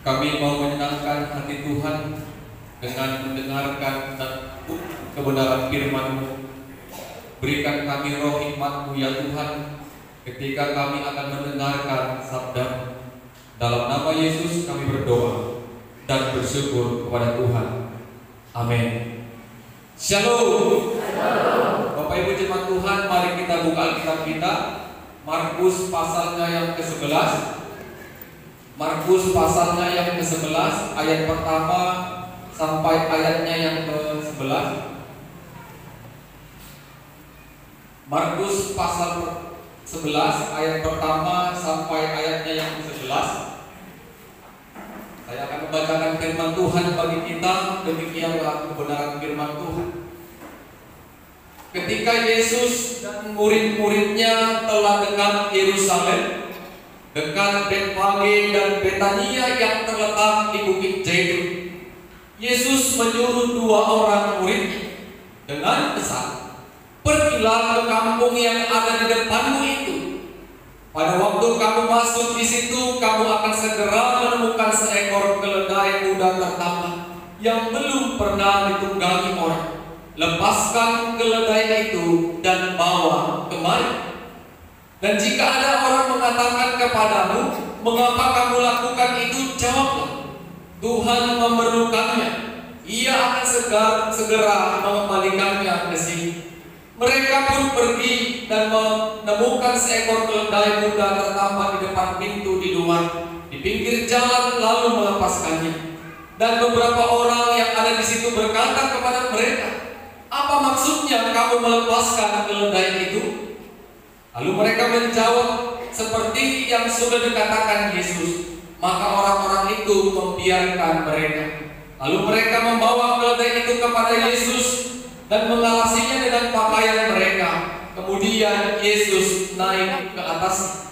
Kami mau menyenangkan hati Tuhan dengan mendengarkan kebenaran firman-Mu. Berikan kami roh hikmat-Mu ya Tuhan, ketika kami akan mendengarkan sabda. Dalam nama Yesus kami berdoa dan bersyukur kepada Tuhan. Amin. Shalom. Bapak Ibu jemaat Tuhan, mari kita buka Alkitab kita, Markus pasalnya yang ke-11. Markus pasalnya yang ke-11, ayat pertama sampai ayatnya yang ke-11. Markus pasal 11 ayat pertama sampai ayatnya yang ke-11. Saya akan membacakan firman Tuhan bagi kita. Demikianlah kebenaran firman Tuhan. Ketika Yesus dan murid-muridnya telah dekat Yerusalem, dekat Betfage dan Betania yang terletak di Bukit Zaitun, Yesus menyuruh 2 orang muridnya dengan pesan, "Pergilah ke kampung yang ada di depanmu itu. Pada waktu kamu masuk di situ, kamu akan segera menemukan seekor keledai muda tertambat yang belum pernah ditunggangi orang. Lepaskan keledai itu dan bawa kemari. Dan jika ada orang mengatakan kepadamu, mengapa kamu lakukan itu? Jawablah, Tuhan memerlukannya. Ia akan segera mengembalikannya ke sini." Mereka pun pergi dan menemukan seekor keledai muda tertambat di depan pintu di luar, di pinggir jalan, lalu melepaskannya. Dan beberapa orang yang ada di situ berkata kepada mereka, "Apa maksudnya kamu melepaskan keledai itu?" Lalu mereka menjawab seperti yang sudah dikatakan Yesus. Maka orang-orang itu membiarkan mereka. Lalu mereka membawa keledai itu kepada Yesus dan mengalasinya dengan pakaian mereka. Kemudian Yesus naik ke atas.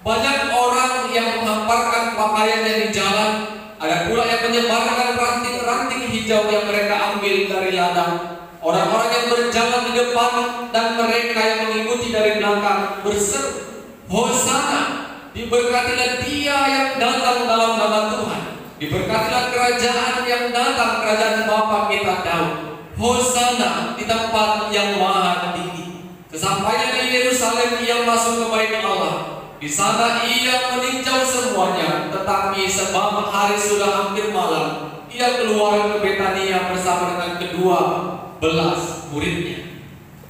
Banyak orang yang menghamparkan pakaiannya di jalan. Ada pula yang menyebarkan ranting-ranting hijau yang mereka ambil dari ladang. Orang-orang yang berjalan di depan dan mereka yang mengikuti dari belakang berseru, "Hosana, diberkatilah Dia yang datang dalam nama Tuhan. Diberkatilah kerajaan yang datang, kerajaan Bapa kita Daud. Hosana di tempat yang maha tinggi." Sesampainya di Yerusalem, ia masuk ke bait Allah. Di sana ia meninjau semuanya, tetapi sebab hari sudah hampir malam, ia keluar ke Betania bersama dengan ke-12 muridnya.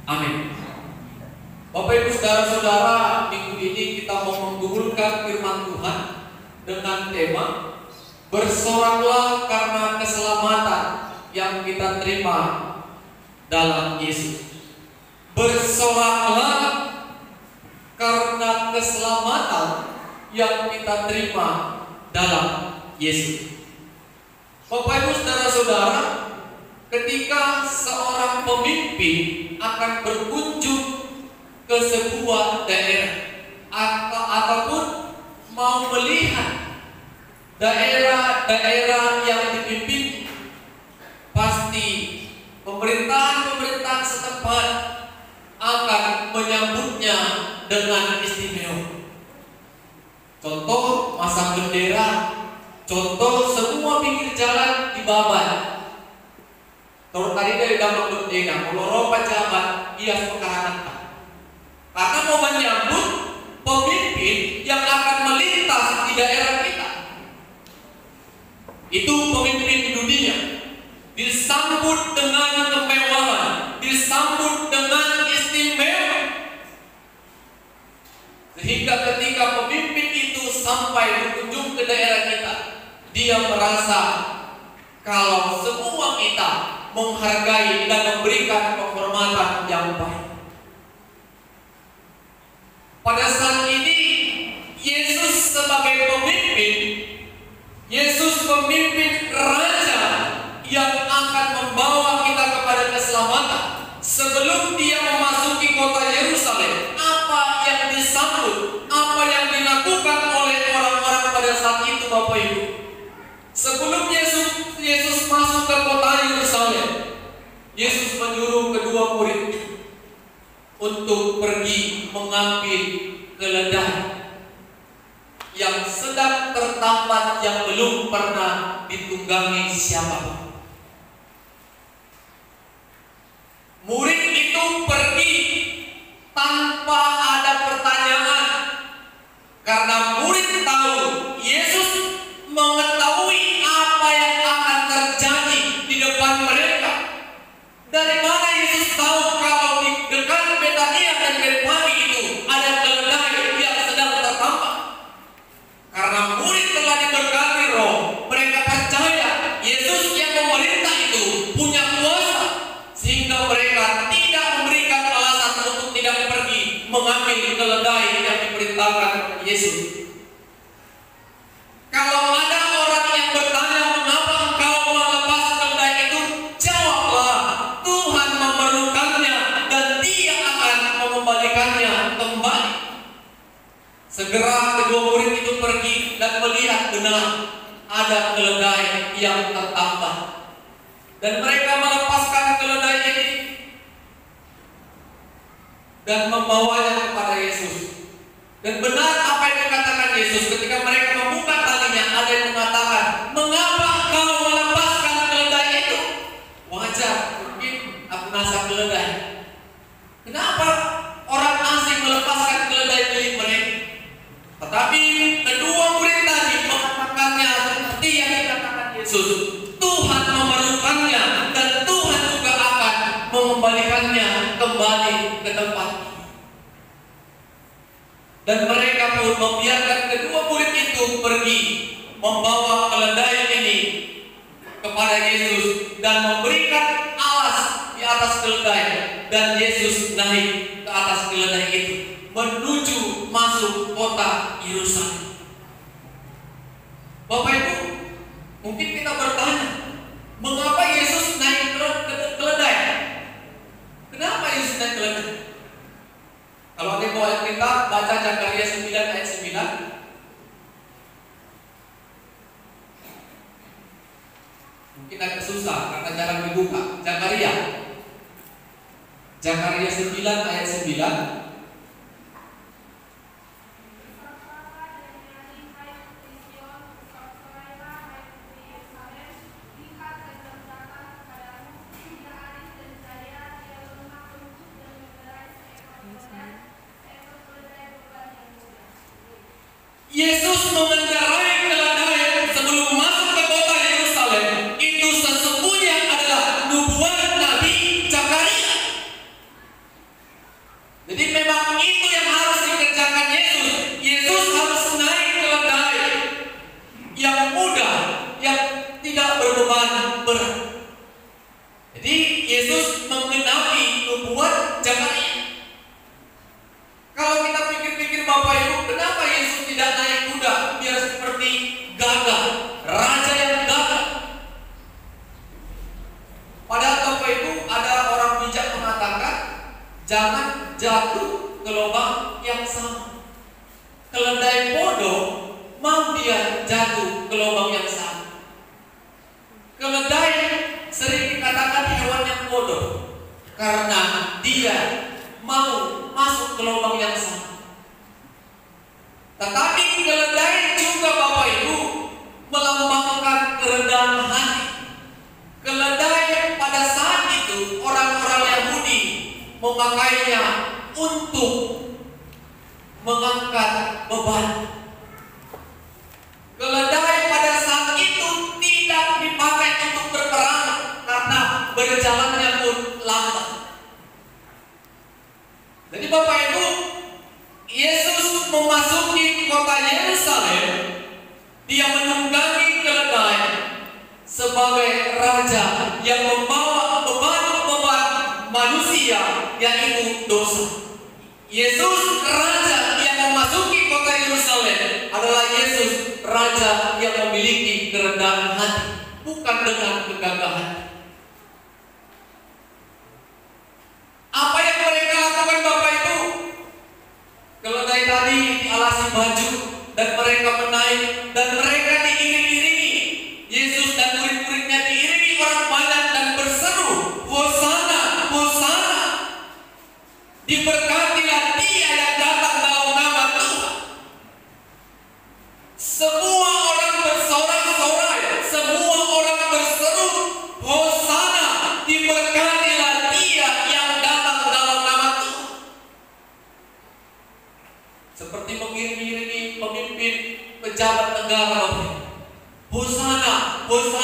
Amin. Bapak Ibu saudara-saudara, minggu ini kita mau menggumulkan firman Tuhan dengan tema bersoraklah karena keselamatan yang kita terima dalam Yesus. Bersoraklah karena keselamatan yang kita terima dalam Yesus. Bapak Ibu saudara-saudara, ketika seorang pemimpin akan berkunjung ke sebuah daerah ataupun mau melihat daerah-daerah yang dipimpin, pasti pemerintahan setempat akan menyambutnya dengan istimewa. Contoh masang bendera, contoh semua pinggir jalan dibabat. Kalau tadi dari damang bendera, kalau pejabat ia sekarang karena mau menyambut pemimpin yang akan melintas di daerah kita. Itu pemimpin di dunia disambut dengan kemewahan, disambut dengan istimewa, sehingga ketika pemimpin itu sampai berkunjung ke daerah kita, dia merasa kalau semua kita menghargai dan memberikan penghormatan yang baik. Pada saat ini Yesus sebagai pemimpin, Yesus pemimpin raja yang akan membawa kita kepada keselamatan. Sebelum dia memasuki kota Yerusalem, apa yang disambut, apa yang dilakukan oleh orang-orang pada saat itu, Bapak Ibu? Sebelum Yesus masuk ke kota Yerusalem, Yesus menyuruh kedua murid untuk pergi mengambil keledai. yang sedang tertambat yang belum pernah ditunggangi siapapun. Murid itu pergi tanpa ada pertanyaan, karena murid tahu Yesus mengetahui apa yang akan terjadi di depan mereka. Dari mana Yesus tahu kalau di dekat Betania dan Betfage itu ada keledai yang sedang tertambat? Karena murid telah diberkati Roh, mereka percaya Yesus yang memerintah itu punya kuasa, sehingga mereka tidak memberikan alasan untuk tidak pergi mengambil keledai yang diperintahkan Yesus. Kalau ada orang yang bertanya mengapa engkau melepas keledai itu, jawablah, Tuhan memerlukannya dan Dia akan mengembalikannya kembali. Segera kedua murid itu pergi dan melihat benar ada keledai yang tertambat, dan mereka melepaskan keledai ini dan membawanya kepada Yesus. Dan benar apa yang dikatakan Yesus ketika mereka membuka talinya, ada yang mengatakan, mengapa kau melepaskan keledai itu? Wajar, mungkin aku nasa keledai. Kenapa orang asing melepaskan keledai milik mereka? Tetapi kedua murid tadi mengatakannya seperti yang dikatakan Yesus, Tuhan memerlukannya dan Tuhan juga akan mengembalikannya kembali ke tempat. Dan mereka pun membiarkan kedua murid itu pergi membawa keledai ini kepada Yesus dan memberikan alas di atas keledai, dan Yesus naik ke atas keledai itu menuju masuk kota Yerusalem. Bapak Ibu, mungkin kita bertanya, mengapa Yesus naik keledai? Kenapa Yesus naik keledai? Kalau ada ayat kita baca Zakaria 9 ayat 9. Mungkin agak susah karena jarang dibuka. Zakaria 9 ayat 9. Yesus mengendarai keledai sebelum masuk ke kota Yerusalem. Itu sesungguhnya adalah nubuat Nabi Zakaria. Jadi memang itu yang harus dikerjakan Yesus. Yesus harus naik keledai yang mudah, yang tidak berbeban berat. Jadi Yesus menggenapi nubuat Zakaria. Kalau kita pikir-pikir Bapak Ibu, kenapa Yesus tidak naik kuda biar seperti gagah, raja yang gagah? Padahal Bapak Ibu, ada orang bijak mengatakan jangan jatuh ke lubang yang sama. Keledai bodoh mau dia jatuh ke lubang yang sama. Keledai sering dikatakan hewan yang bodoh karena dia mau masuk ke lubang yang sama. Tetapi keledai juga Bapak Ibu melambangkan kerendahan hati. Keledai pada saat itu orang-orang Yahudi memakainya untuk mengangkat beban. Keledai pada saat itu tidak dipakai untuk berperang karena berjalannya pun lambat. Jadi Bapak Ibu, Yesus memasuki kota Yerusalem, Dia menunggangi keledai sebagai raja yang membawa beban-beban manusia, yaitu dosa. Yesus raja yang memasuki kota Yerusalem adalah Yesus raja yang memiliki kerendahan hati, bukan dengan kegagahan. Apa yang mereka lakukan Bapak Ibu? Keledai tadi dialasi baju dan mereka menaik dan mereka diiring-iringi. Yesus dan murid-muridnya diiringi orang banyak dan berseru, Hosana, Hosana. Diberkatilah Dia yang datang dalam nama Tuhan.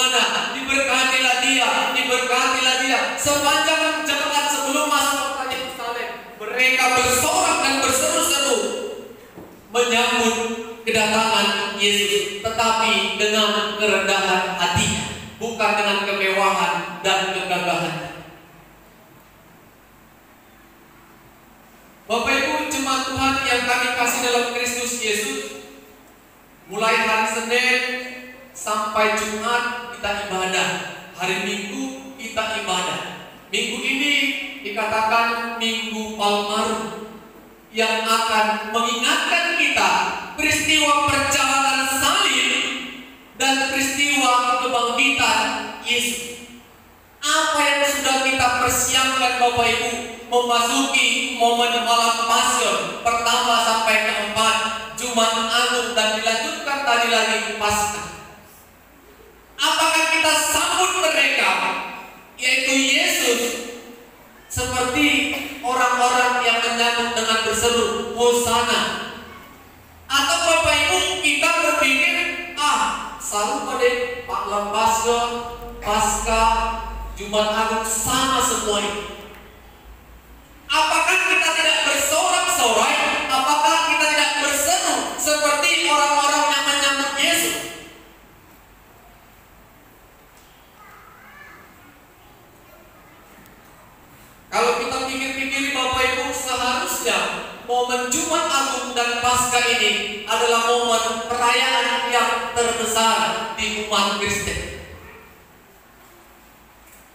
Romana, diberkatilah dia, diberkatilah dia. Sepanjang jalan sebelum masuk kota Yerusalem, mereka bersorak dan berseru-seru menyambut kedatangan Yesus, tetapi dengan kerendahan hatinya, bukan dengan kemewahan dan kegagahan. Bapak Ibu jemaat Tuhan yang kami kasih dalam Kristus Yesus, mulai hari Senin sampai Jumat kita ibadah, hari Minggu kita ibadah. Minggu ini dikatakan Minggu Palmarum, yang akan mengingatkan kita peristiwa perjalanan salib dan peristiwa kebangkitan Yesus. Apa yang sudah kita persiapkan Bapak Ibu memasuki momen malam Paskah pertama sampai keempat, Jumat Agung, dan dilanjutkan tadi lagi Paskah. Apakah kita sambut mereka, yaitu Yesus, seperti orang-orang yang menyambut dengan berseru Hosana? Atau Bapak Ibu kita berpikir, selalu pada malam Paskah, Jumat Agung sama semua ini. Apakah kita tidak bersorak-sorai? Apakah kita tidak berseru seperti orang-orang yang menyambut Yesus? Kalau kita pikir-pikir Bapak Ibu, seharusnya momen Jumat Agung dan Paskah ini adalah momen perayaan yang terbesar di umat Kristen.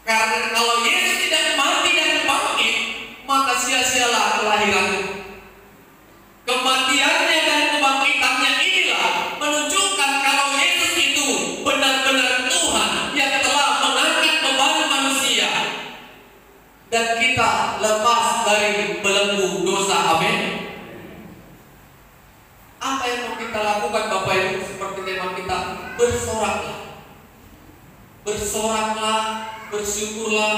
Karena kalau Yesus tidak mati dan bangkit, maka sia-sialah kelahirannya. Kematiannya dan kebangkitannya inilah menunjukkan kalau Yesus itu benar-benar Tuhan yang telah mengangkat beban manusia, dan kita lepas dari belenggu dosa. Amin. Apa yang mau kita lakukan Bapak Ibu? Seperti tema kita, bersoraklah. Bersoraklah, bersyukurlah,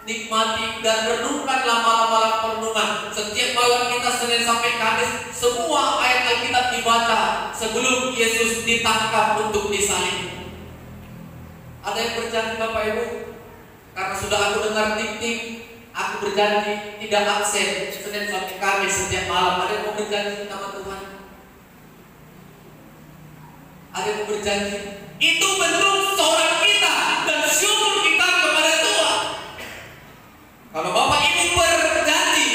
nikmati dan renungkanlah malam-malam perenungan. Setiap malam kita Senin sampai Kamis, semua ayat Alkitab dibaca sebelum Yesus ditangkap untuk disalib. Ada yang berjanji Bapak Ibu? Karena sudah aku dengar tik-tik, aku berjanji tidak absen Senin sampai Kamis setiap malam. Ada yang mau berjanji sama Tuhan? Ada yang mau berjanji? Itu bentuk sorak kita dan syukur kita kepada Tuhan. Kalau Bapak Ibu berjanji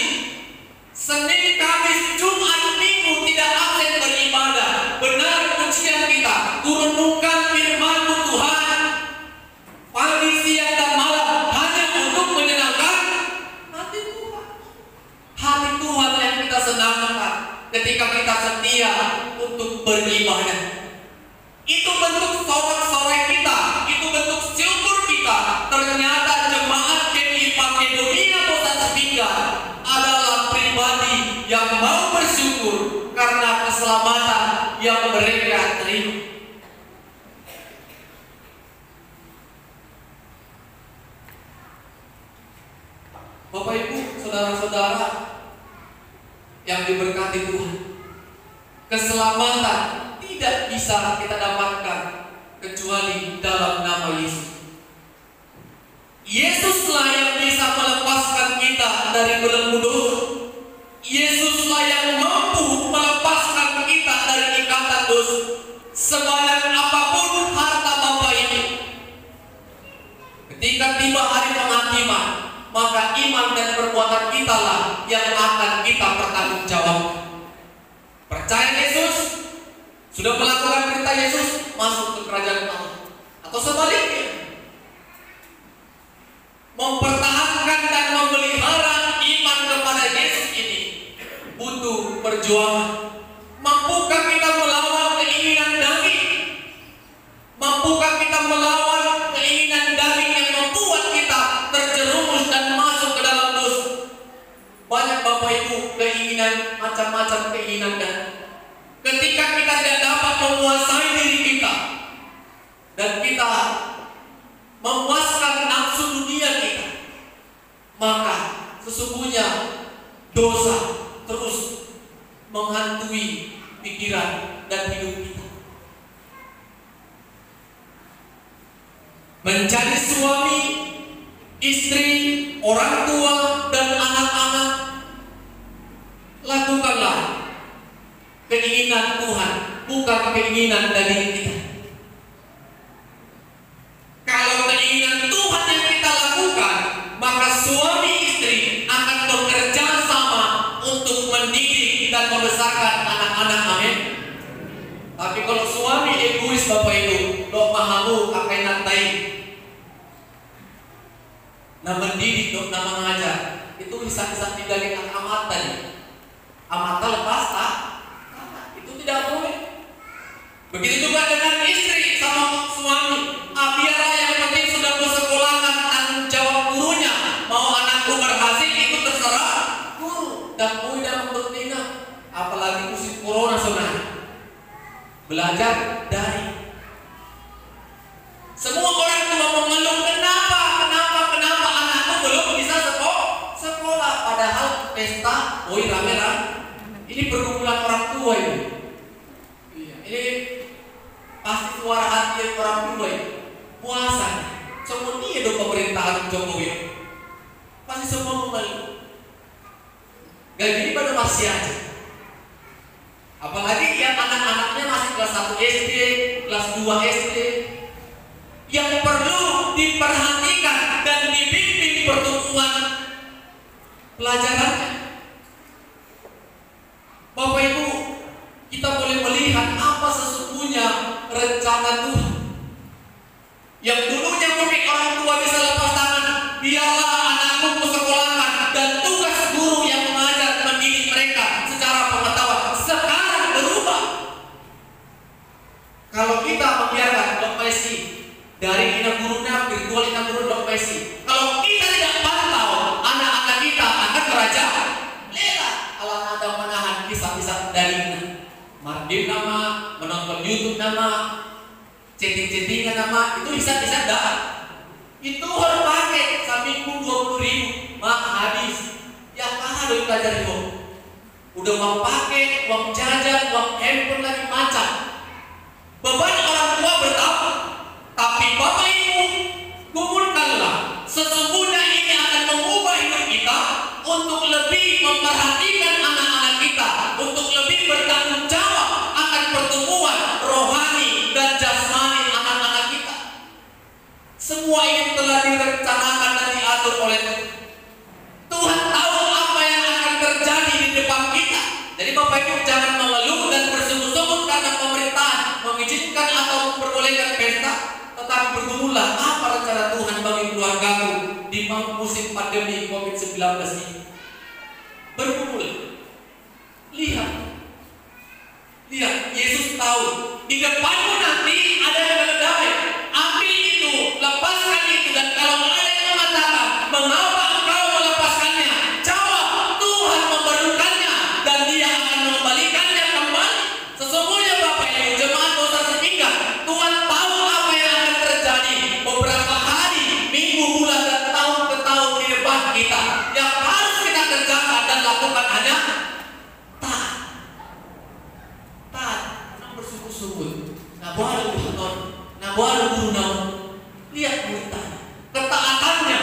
Senin, Kamis, Jumat, Minggu tidak absen beribadah, benar pujian kita, renungkan firman-Mu Tuhan pagi, siang, dan malam hanya untuk menyenangkan hati Tuhan. Hati Tuhan yang kita senangkan ketika kita setia untuk beribadah. Itu bentuk sorak-sorai kita, itu bentuk syukur kita. Ternyata jemaat GKI Makedonia Kota Sepinggan adalah pribadi yang mau bersyukur karena keselamatan yang mereka terima. Bapak Ibu, saudara-saudara yang diberkati Tuhan, keselamatan tidak bisa kita dapatkan kecuali dalam nama Yesus. Yesuslah yang bisa melepaskan kita dari belenggu dosa. Yesuslah yang mampu melepaskan kita dari ikatan dosa. Sebanyak apapun harta Bapak ini, ketika tiba hari penghakiman, maka iman dan perbuatan kita lah yang akan kita pertanggungjawabkan. Percaya Yesus, sudah melakukan perintah Yesus, masuk ke kerajaan Allah. Atau sebaliknya, mempertahankan dan memelihara iman kepada Yesus ini butuh perjuangan. Mampukah kita melawan keinginan daging? Mampukah kita melawan keinginan daging yang membuat kita terjerumus dan masuk ke dalam dosa? Banyak Bapak Ibu keinginan, macam-macam keinginan, dan ketika kita tidak dapat menguasai diri kita dan kita memuaskan nafsu dunia kita, maka sesungguhnya dosa terus menghantui pikiran dan hidup kita. istri, orang tua, dan anak-anak. Lakukanlah keinginan Tuhan, bukan keinginan dari kita. Kalau keinginan Tuhan yang kita lakukan, maka suami istri akan bekerja sama untuk mendidik dan membesarkan anak-anak. Amin. Tapi kalau suami egois, Bapak Ibu, dok mahamu akan nantai, nah mendidik, dok nama mengajar, itu bisa tinggalin anak tadi. Amata lepas tak? Itu tidak boleh. Begitu juga dengan istri sama suami. Biarlah yang penting sudah bersekolahkan, tanggung jawab gurunya. Mau anakku berhasil itu terserah guru. Dan boy dalam bertindak. Apalagi musim corona sebenarnya. Belajar dari. Semua orang tua mengeluh, kenapa anakku belum bisa sekolah. Padahal pesta, boy rame-rame. Ini perkumpulan orang tua ini. Ini pasti suara hati orang tua ini. Puasa. Semua ini itu pemerintahan Jokowi. Pasti semua mengeluh. Gaji pada masih aja. Apalagi yang anak-anaknya masih kelas 1 SD, kelas 2 SD, yang perlu diperhatikan dan dibimbing pertumbuhan pelajarannya. Bapak Ibu, kita boleh melihat apa sesungguhnya rencana Tuhan. Yang dulunya mungkin orang tua bisa lepas tangan, biarlah anakku sekolahkan, dan tugas guru yang mengajar mendidik mereka secara pengetahuan. Sekarang berubah. Kalau kita membiarkan Dok Messi dari ina gurunya virtual ina guru Dok Messi, kalau kita tidak pantau, anak-anak kita akan meraja lela. Kalau ada menahan kisah-kisah dari Mardim nama, menonton YouTube nama, chatting-chattingan nama, itu bisa-bisa dah. Itu harus pakai seminggu 20.000, mak habis. Yang mana lo belajar itu? Udah mau pakai uang jajan, uang handphone lagi macam. Beban orang tua bertambah. Tapi Bapak Ibu, kumpulkanlah. Sesungguhnya ini akan mengubah hidup kita untuk lebih memperhatikan anak-anak kita, untuk lebih bertanggung jawab akan pertumbuhan rohani dan jasmani anak-anak kita. Semua ini telah direncanakan dan diatur oleh Tuhan. Tuhan tahu apa yang akan terjadi di depan kita. Jadi Bapak Ibu jangan mengeluh dan bersungut-sungut karena pemerintahan mengizinkan atau memperbolehkan pesta, tetapi bergumullah apa rencana Tuhan bagi keluargamu di musim pandemi COVID-19 ini. Bergumul. Lihat, Yesus tahu di depanmu nanti ada yang damai. Ambil itu, lepaskan itu, dan kalau ada yang mengatakan mengapa engkau melepaskannya, jawab Tuhan memerlukannya dan Dia akan mengembalikannya kembali. Sesungguhnya Bapak Ibu jemaat dosa setingkat, Tuhan tahu apa yang akan terjadi beberapa hari, minggu, bulan, dan tahun ke tahun di depan kita. Yang harus kita kerjakan dan lakukan hanya taat, bersyukur-syukur. Nah baru Tuhan, nah baru guru. Lihat berita ketaatannya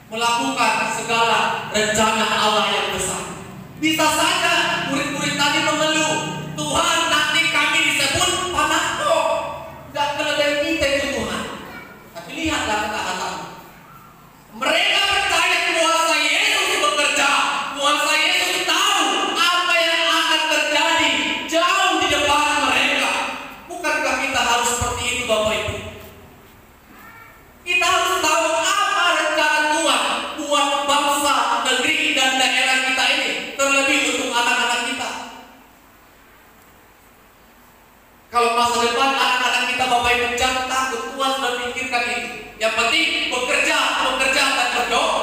melakukan segala rencana Allah yang besar. Bisa saja murid-murid tadi mengeluh, Tuhan nanti kami disebut panahko, gak kena dari kita itu Tuhan. Tapi lihatlah ketaatan. Mereka percaya kuasa Yesus bekerja, kuasa Yesus tahu apa yang akan terjadi jauh di depan mereka. Bukankah kita harus seperti itu Bapak Ibu? Kita harus tahu apa rencana Tuhan buat bangsa, negeri, dan daerah kita ini, terlebih untuk anak-anak kita. Kalau masa depan anak-anak kita Bapak Ibu jangan takut, Tuhan sudah pikirkan itu. Yang penting bekerja dan berdoa.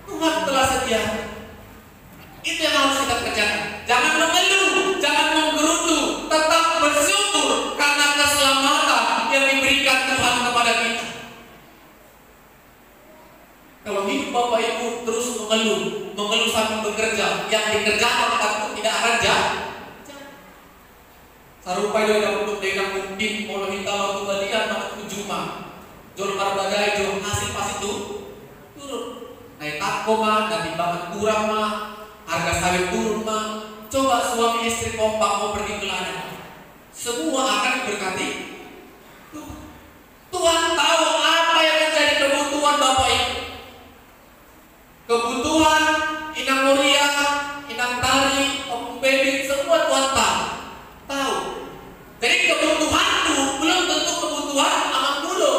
Tuhan telah sediakan. Itu yang harus kita kerjakan. Jangan mengeluh, jangan menggerutu, tetap bersyukur karena keselamatan yang diberikan Tuhan kepada kita. Kalau hidup Bapak Ibu terus mengeluh sambil bekerja, yang dikerjakan tetap tidak akan jalan. Sarupai dengan mungkin kalau kita waktu balian pada Juma, jol karbadai jol hasil pas itu sako mah, dan timbangan kurang mah, harga sawit turun mah. Coba suami istri kompak mau pergi ke ladang, semua akan diberkati. Tuhan tahu apa yang menjadi kebutuhan Bapak Ibu. Kebutuhan Inang Muria, Inang Tari, Om Bebi, semua Tuhan tahu. Jadi kebutuhanku belum tentu kebutuhan Amang Bulo.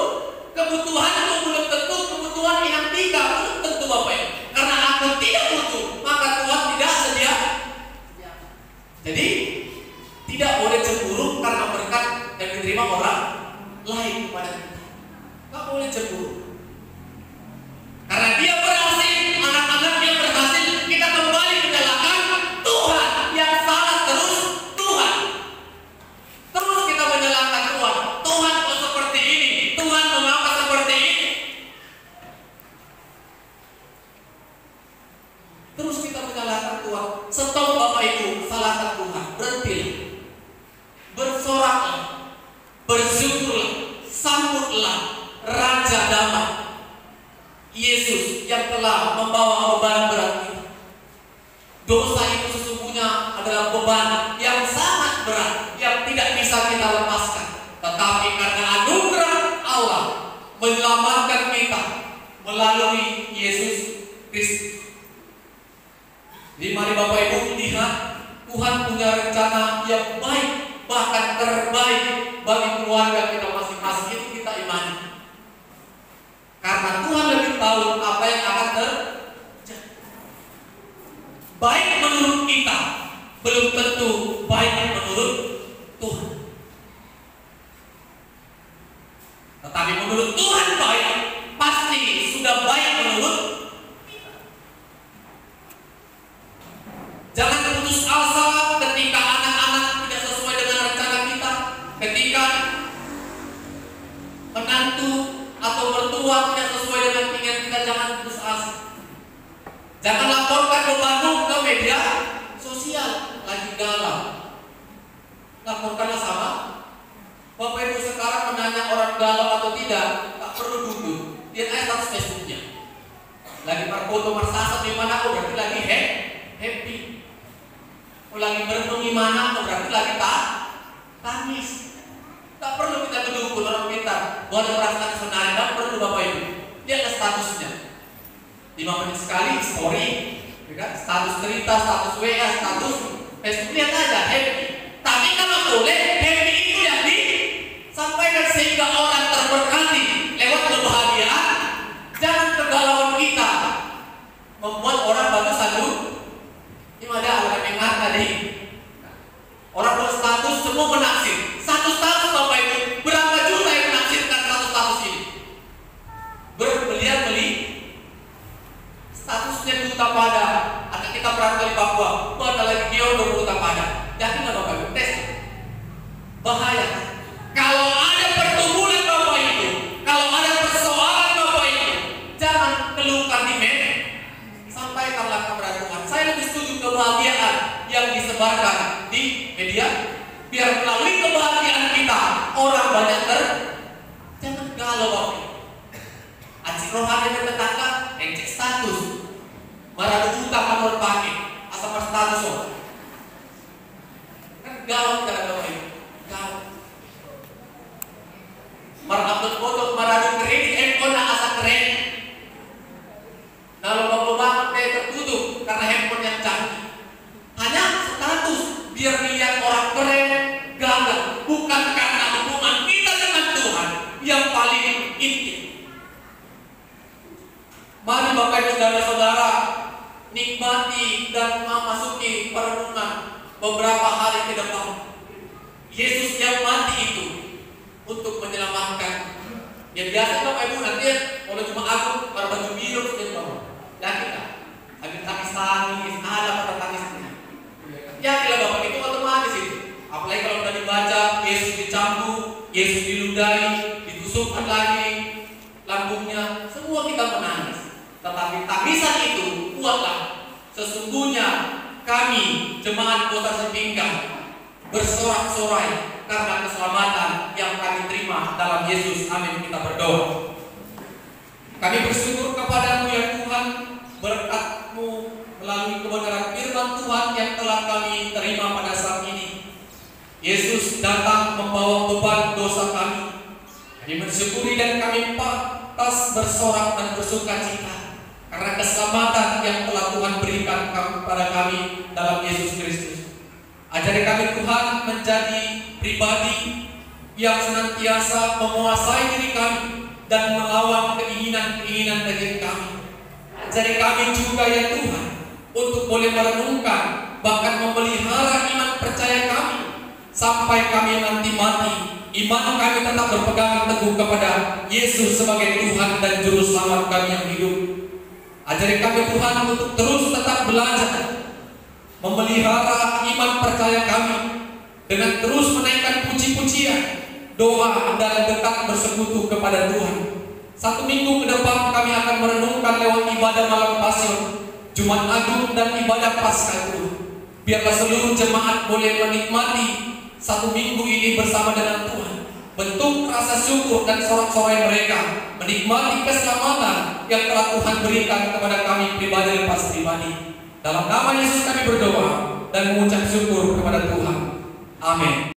Kebutuhanku belum tentu kebutuhan Inang Tika, belum tentu Bapak Ibu. Karena aku tidak butuh, maka Tuhan tidak sedia. Jadi tidak boleh cemburu karena berkat yang diterima orang lain kepada kita. Tidak boleh cemburu. Karena dia berhasil, anak-anaknya berhasil, kita kembali menyalahkan Tuhan. Yang salah terus Tuhan. Terus kita menyalahkan Tuhan. Tuhan kok seperti ini? Tuhan mengapa seperti ini? Terus kita menyalahkan Tuhan. Stop Bapak Ibu, salahkan Tuhan. Berhentilah. Bersoraklah. Bersyukurlah. Sambutlah Raja Damai. Yesus yang telah membawa beban berat kita. Dosa itu sesungguhnya adalah beban yang sangat berat, yang tidak bisa kita lepaskan. Tetapi karena anugerah Allah menyelamatkan kita melalui Yesus Kristus. Jadi mari Bapak Ibu lihat, Tuhan punya rencana yang baik, bahkan terbaik bagi keluarga kita masing-masing. Itu kita imani. Karena Tuhan lebih tahu apa yang akan terjadi. Baik menurut kita, belum tentu baik menurut Tuhan. Tetapi menurut Tuhan baik, pasti sudah baik menurut kita. Jangan putus asa ketika anak-anak tidak sesuai dengan rencana kita, ketika menantu atau mertua tidak sesuai dengan keinginan kita. Jangan putus asa. Jangan laporkan bebanmu ke media sosial. Lagi galau, laporkanlah sama Bapak Ibu. Sekarang menanya orang galau atau tidak, tak perlu duduk, lihat aja status Facebooknya. Lagi berfoto bersasat di mana, oh berarti lagi happy. Oh lagi merenung di mana, oh berarti lagi tangis. Tak perlu kita duduk orang pintar, boleh merasakan kesenangan. Tak perlu Bapak Ibu. Lihatlah statusnya. 5 menit sekali story, ya kan? Status cerita, status WA, status Facebook, lihat aja happy. Tapi kalau boleh happy itu yang disampaikan sehingga orang terberkati lewat kebahagiaan. Jangan kegalauan kita membuat orang batu satu. Ini ada orang yang tadi. Orang buat status semua menaksir. Satu status Bapak Ibu, berapa juta yang menaksirkan satu status ini? Berbelia-beli statusnya Duta Pada. Ada kita berangkat di Papua, ada lagi Giono Duta Pada. Yakin nggak Bapak Ibu? Tes. Bahaya. Kalau ada pertumbuhan Bapak Ibu, kalau ada persoalan Bapak Ibu, jangan keluhkan di media. Sampaikanlah kepada Tuhan. Saya lebih setuju kebahagiaan yang disebarkan di media. Biar melalui kebahagiaan kita orang banyak jangan galau Bapak Ibu. Acik rohani bertetangga, cek status. Marah utang kantor pakai, asal status oh. Kan galau kita Bapak Ibu. Galau. Marah upload foto, marah kredit, handphone asal keren. Kalau Bapak banget tertutup karena handphone yang canggih. Hanya status biar lihat orang keren, gagal, bukan karena hubungan kita dengan Tuhan yang paling intim. Mari Bapak Ibu saudara-saudara nikmati dan memasuki perenungan beberapa hari ke depan. Yesus yang mati itu untuk menyelamatkan. Yang biasa Bapak Ibu nanti kalau cuma aku pada baju biru sudah bawa. Yakin tak? Habis tangis, ada pada tangisnya. Yakinlah Bapak, itu otomatis itu. Apalagi kalau sudah dibaca Yesus dicambuk, Yesus diludahi, ditusukkan lagi lambungnya, semua kita menangis. Tetapi tangisan itu kuatlah. Sesungguhnya kami jemaat Kota Sepinggang bersorak-sorai karena keselamatan yang kami terima dalam Yesus. Amin. Kita berdoa. Kami bersyukur kepadamu ya Tuhan, berkat Tuhan yang telah kami terima pada saat ini. Yesus datang membawa beban dosa kami. Kami mensyukuri dan kami pantas bersorak dan bersuka cita karena keselamatan yang telah Tuhan berikan kepada kami dalam Yesus Kristus. Ajari kami Tuhan menjadi pribadi yang senantiasa menguasai diri kami dan melawan keinginan-keinginan daging kami. Ajari kami juga ya Tuhan untuk boleh merenungkan bahkan memelihara iman percaya kami sampai kami nanti mati. Iman kami tetap berpegang teguh kepada Yesus sebagai Tuhan dan Juru Selamat kami yang hidup. Ajari kami Tuhan untuk terus tetap belajar memelihara iman percaya kami dengan terus menaikkan puji-pujian, doa dan dekat bersekutu kepada Tuhan. 1 minggu ke depan kami akan merenungkan lewat ibadah malam Pasion, Jumat Agung dan ibadah Paskah itu. Biarlah seluruh jemaat boleh menikmati 1 minggu ini bersama dengan Tuhan. Bentuk rasa syukur dan sorak-sorai mereka menikmati keselamatan yang telah Tuhan berikan kepada kami pribadi lepas pribadi. Dalam nama Yesus kami berdoa dan mengucap syukur kepada Tuhan. Amin.